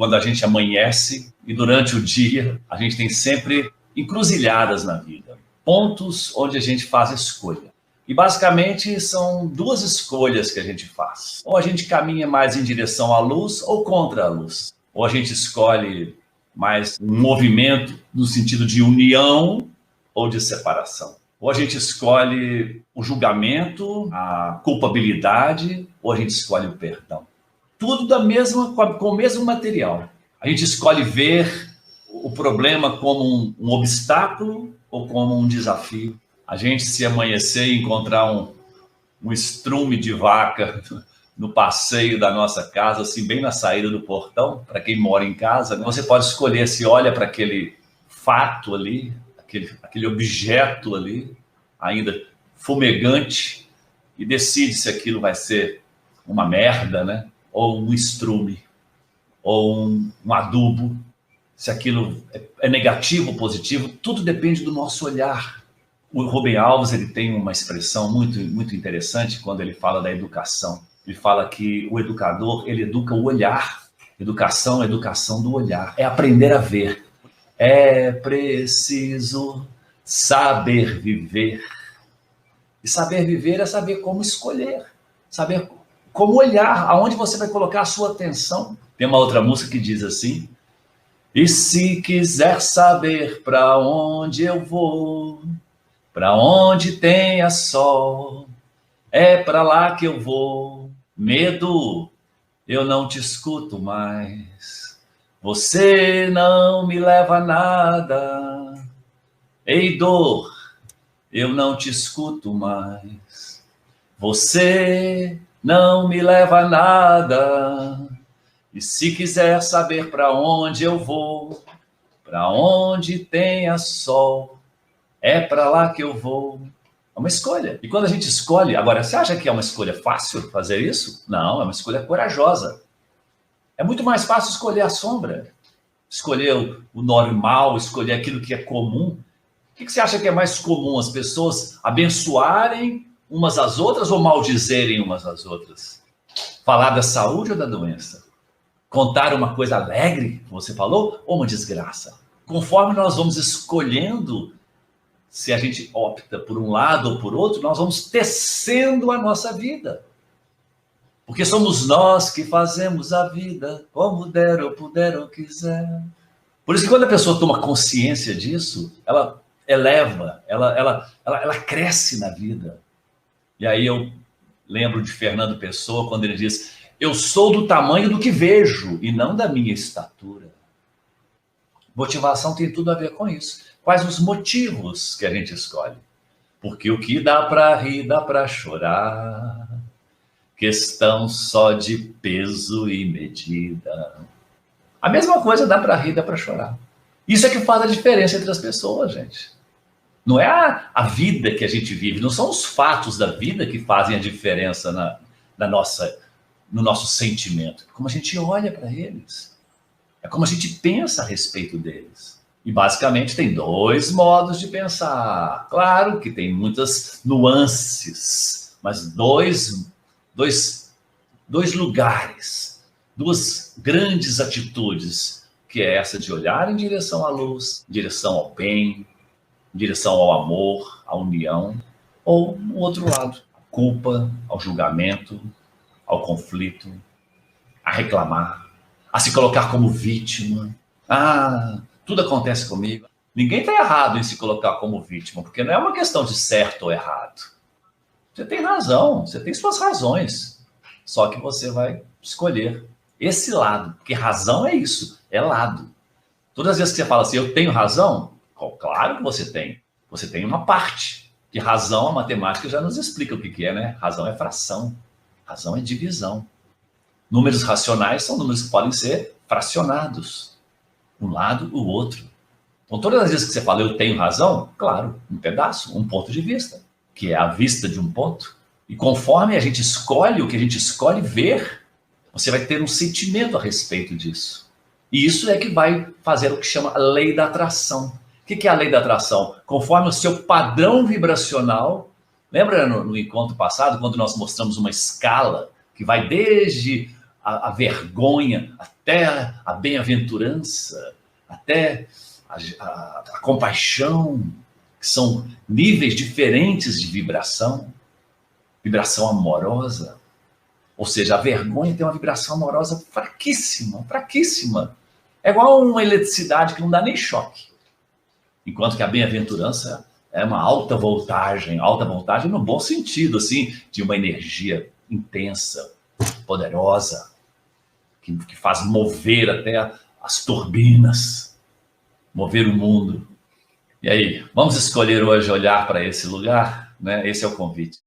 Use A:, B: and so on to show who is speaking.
A: quando a gente amanhece e durante o dia a gente tem sempre encruzilhadas na vida, pontos onde a gente faz escolha. E basicamente são duas escolhas que a gente faz. Ou a gente caminha mais em direção à luz ou contra a luz. Ou a gente escolhe mais um movimento no sentido de união ou de separação. Ou a gente escolhe o julgamento, a culpabilidade, ou a gente escolhe o perdão. Tudo com o mesmo material. A gente escolhe ver o problema como um obstáculo ou como um desafio. A gente, se amanhecer e encontrar um estrume de vaca no passeio da nossa casa, assim, bem na saída do portão, para quem mora em casa, você pode escolher se olha para aquele fato ali, aquele objeto ali, ainda fumegante, e decide se aquilo vai ser uma merda, né? Ou um estrume, ou um adubo, se aquilo é negativo ou positivo, tudo depende do nosso olhar. O Rubem Alves, ele tem uma expressão muito, muito interessante quando ele fala da educação. Ele fala que o educador, ele educa o olhar. Educação é educação do olhar, é aprender a ver. É preciso saber viver. E saber viver é saber como escolher, saber como olhar, aonde você vai colocar a sua atenção. Tem uma outra música que diz assim: e se quiser saber para onde eu vou, para onde tenha sol, é para lá que eu vou. Medo, eu não te escuto mais. Você não me leva a nada. Ei, dor, eu não te escuto mais. Você não me leva a nada. E se quiser saber para onde eu vou, para onde tenha sol, é para lá que eu vou. É uma escolha. E quando a gente escolhe... Agora, você acha que é uma escolha fácil fazer isso? Não, é uma escolha corajosa. É muito mais fácil escolher a sombra, escolher o normal, escolher aquilo que é comum. O que você acha que é mais comum? As pessoas abençoarem umas às outras ou maldizerem umas às outras? Falar da saúde ou da doença? Contar uma coisa alegre, que você falou, ou uma desgraça? Conforme nós vamos escolhendo, se a gente opta por um lado ou por outro, nós vamos tecendo a nossa vida. Porque somos nós que fazemos a vida, como der ou puder ou quiser. Por isso que quando a pessoa toma consciência disso, ela eleva, ela cresce na vida. E aí eu lembro de Fernando Pessoa, quando ele diz: eu sou do tamanho do que vejo e não da minha estatura. Motivação tem tudo a ver com isso. Quais os motivos que a gente escolhe? Porque o que dá para rir, dá para chorar. Questão só de peso e medida. A mesma coisa dá para rir, dá para chorar. Isso é que faz a diferença entre as pessoas, gente. Não é a vida que a gente vive, não são os fatos da vida que fazem a diferença no nosso sentimento. É como a gente olha para eles. É como a gente pensa a respeito deles. E basicamente tem dois modos de pensar. Claro que tem muitas nuances, mas dois lugares, duas grandes atitudes, que é essa de olhar em direção à luz, em direção ao bem, em direção ao amor, à união, ou o outro lado, a culpa, ao julgamento, ao conflito, a reclamar, a se colocar como vítima. Tudo acontece comigo. Ninguém está errado em se colocar como vítima, porque não é uma questão de certo ou errado. Você tem razão, você tem suas razões, só que você vai escolher esse lado, porque razão é isso, é lado. Todas as vezes que você fala assim, eu tenho razão, claro que você tem. Você tem uma parte, que razão, a matemática já nos explica o que é, né? Razão é fração, razão é divisão. Números racionais são números que podem ser fracionados, um lado, o outro. Então, todas as vezes que você fala, eu tenho razão, claro, um pedaço, um ponto de vista, que é a vista de um ponto. E conforme a gente escolhe o que a gente escolhe ver, você vai ter um sentimento a respeito disso. E isso é que vai fazer o que chama a lei da atração. O que é a lei da atração? Conforme o seu padrão vibracional, lembra no encontro passado, quando nós mostramos uma escala que vai desde a vergonha, até a bem-aventurança, até a compaixão, que são níveis diferentes de vibração, vibração amorosa. Ou seja, a vergonha tem uma vibração amorosa fraquíssima, fraquíssima. É igual uma eletricidade que não dá nem choque. Enquanto que a bem-aventurança é uma alta voltagem no bom sentido, assim, de uma energia intensa, poderosa, que faz mover até as turbinas, mover o mundo. E aí, vamos escolher hoje olhar para esse lugar, né? Esse é o convite.